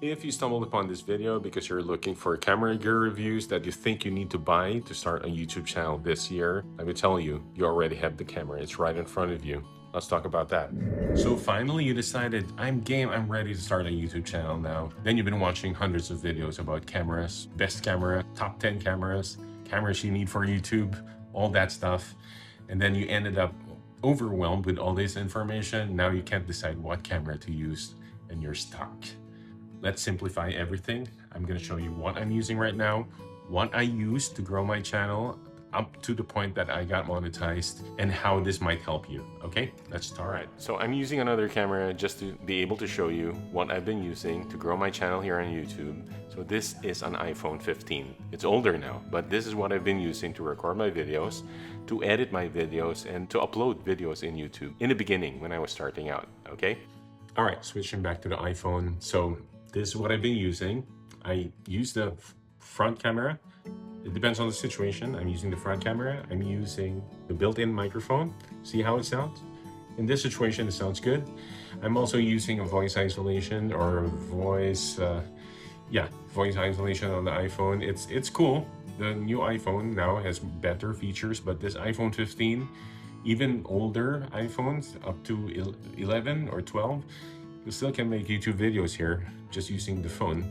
If you stumbled upon this video because you're looking for camera gear reviews that you think you need to buy to start a YouTube channel this year, let me tell you, you already have the camera. It's right in front of you. Let's talk about that. So finally you decided, I'm game, I'm ready to start a YouTube channel now. Then you've been watching hundreds of videos about cameras, best camera, top 10 cameras, cameras you need for YouTube, all that stuff. And then you ended up overwhelmed with all this information. Now you can't decide what camera to use and you're stuck. Let's simplify everything. I'm going to show you what I'm using right now, what I used to grow my channel up to the point that I got monetized, and how this might help you. Okay, let's start. All right, so I'm using another camera just to be able to show you what I've been using to grow my channel here on YouTube. So this is an iPhone 15. It's older now, but this is what I've been using to record my videos, to edit my videos, and to upload videos in YouTube in the beginning when I was starting out. Okay. All right, switching back to the iPhone. So this is what I've been using. I use the front camera. It depends on the situation. I'm using the front camera. I'm using the built-in microphone. See how it sounds? In this situation, it sounds good. I'm also using a voice isolation or voice isolation on the iPhone. It's cool. The new iPhone now has better features, but this iPhone 15, even older iPhones up to 11 or 12, you still can make YouTube videos here just using the phone.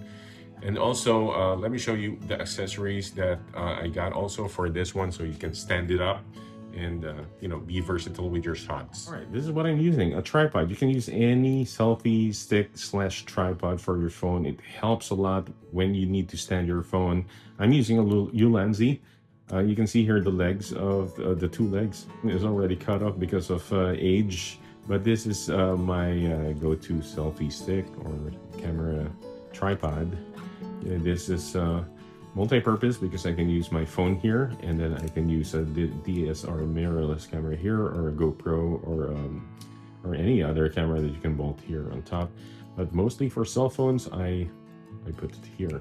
And also, let me show you the accessories that I got also for this one, so you can stand it up and be versatile with your shots. All right, this is what I'm using, a tripod. You can use any selfie stick / tripod for your phone. It helps a lot when you need to stand your phone. I'm using a little Ulanzi. You can see here the legs of the two legs is already cut off because of age, but this is my go-to selfie stick or camera tripod. This is multi-purpose because I can use my phone here, and then I can use a DSLR mirrorless camera here, or a GoPro, or any other camera that you can bolt here on top. But mostly for cell phones, I put it here,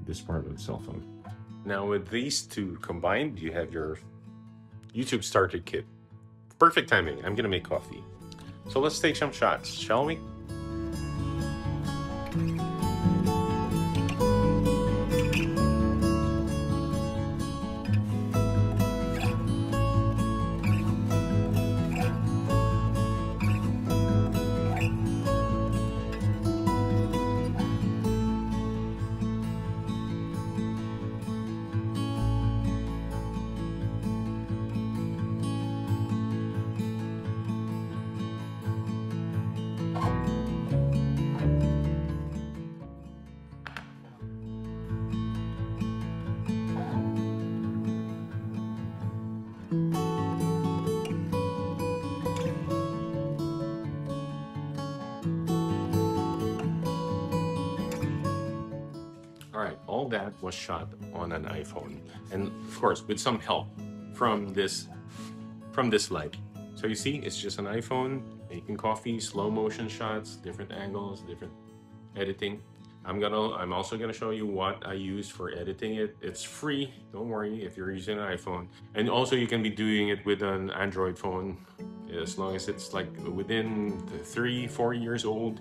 this part of the cell phone. Now with these two combined, you have your YouTube starter kit. Perfect timing. I'm gonna make coffee. So let's take some shots, shall we? All that was shot on an iPhone, and of course with some help from this light. So you see, it's just an iPhone making coffee, slow motion shots, different angles, different editing. I'm also gonna show you what I use for editing it. It's free, don't worry if you're using an iPhone. And also you can be doing it with an Android phone, as long as it's like within 3-4 years old.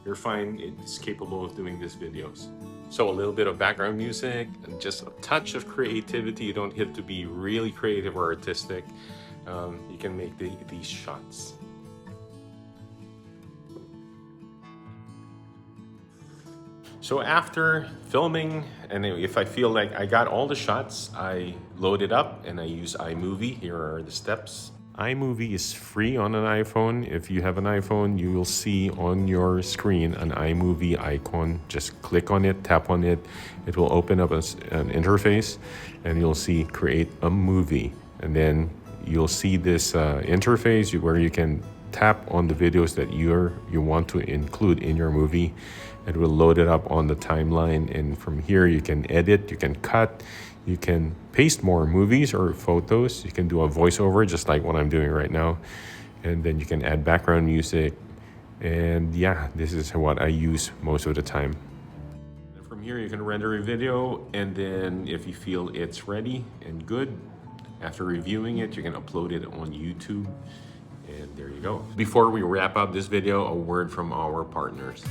You're fine, it's capable of doing these videos. So a little bit of background music, and just a touch of creativity. You don't have to be really creative or artistic. You can make these shots. So after filming, and if I feel like I got all the shots, I load it up and I use iMovie. Here are the steps. iMovie is free on an iPhone. If you have an iPhone, you will see on your screen an iMovie icon. Just click on it, tap on it. It will open up an interface, and you'll see create a movie. And then you'll see this interface where you can tap on the videos that you want to include in your movie. It will load it up on the timeline, and from here you can edit, you can cut, you can paste more movies or photos. You can do a voiceover just like what I'm doing right now. And then you can add background music. And yeah, this is what I use most of the time. And from here you can render a video, and then if you feel it's ready and good, after reviewing it, you can upload it on YouTube. And there you go. Before we wrap up this video, a word from our partners.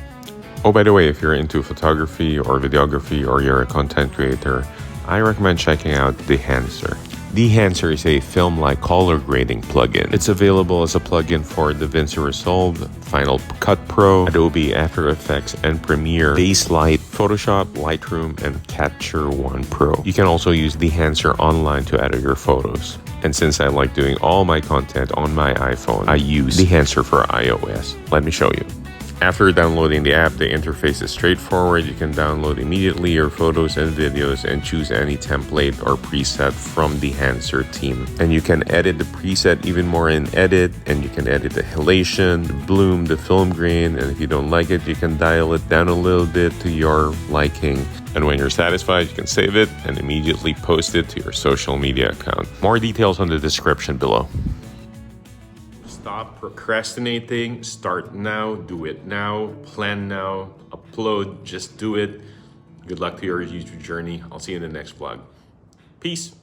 Oh, by the way, if you're into photography or videography or you're a content creator, I recommend checking out Dehancer. Dehancer is a film-like color grading plugin. It's available as a plugin for DaVinci Resolve, Final Cut Pro, Adobe After Effects and Premiere, Base Light, Photoshop, Lightroom, and Capture One Pro. You can also use Dehancer online to edit your photos. And since I like doing all my content on my iPhone, I use Dehancer for iOS. Let me show you. After downloading the app, the interface is straightforward. You can download immediately your photos and videos and choose any template or preset from the Dehancer team. And you can edit the preset even more in Edit, and you can edit the halation, the bloom, the film grain, and if you don't like it, you can dial it down a little bit to your liking. And when you're satisfied, you can save it and immediately post it to your social media account. More details on the description below. Stop procrastinating, start now, do it now, plan now, upload, just do it. Good luck to your YouTube journey. I'll see you in the next vlog. Peace.